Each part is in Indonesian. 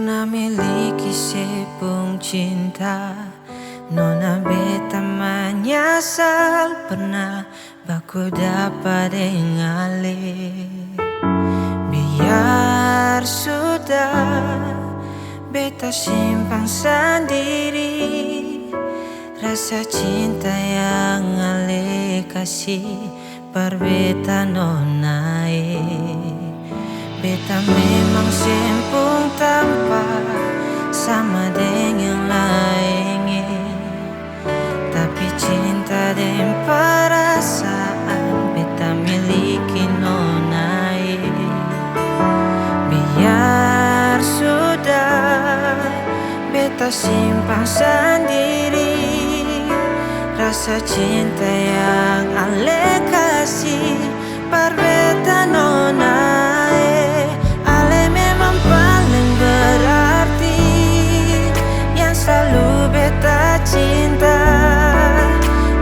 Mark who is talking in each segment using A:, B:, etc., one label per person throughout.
A: pernah miliki sepung cinta, nona beta menyesal pernah baku dapat dengali. Biar sudah, beta simpan sendiri rasa cinta yang ale kasih per beta nona. Beta memang sempung tanpa sama dengan yang lain, tapi cinta dan perasaan beta miliki nona. Biar sudah, beta simpan sendiri rasa cinta yang ale kasih per beta nona. Ale memang paling berarti, yang selalu beta cinta,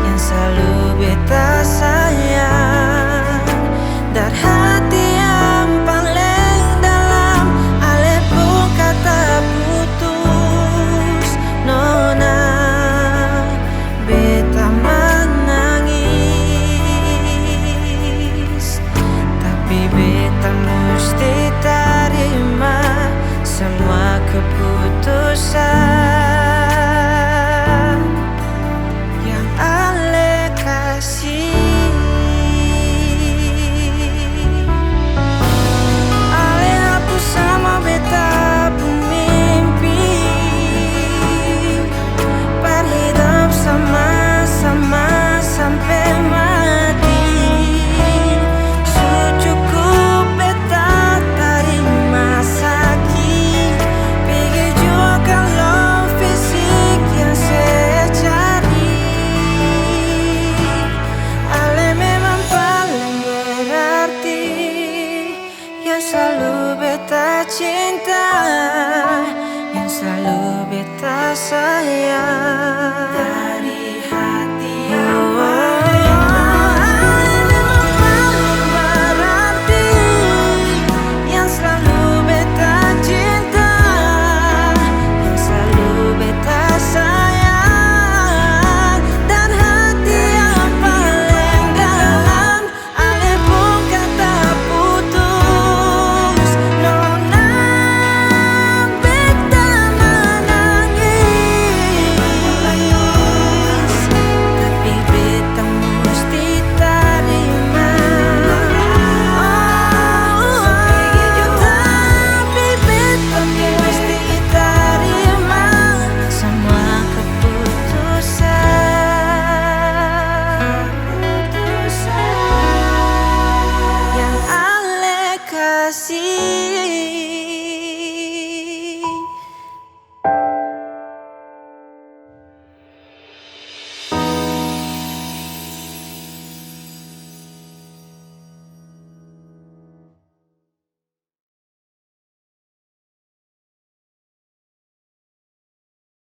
A: yang selalu beta sayang. Dari hati yang paling dalam, ale pun kata putus nona. Beta menangis, tapi beta mesti terima semua keputusan.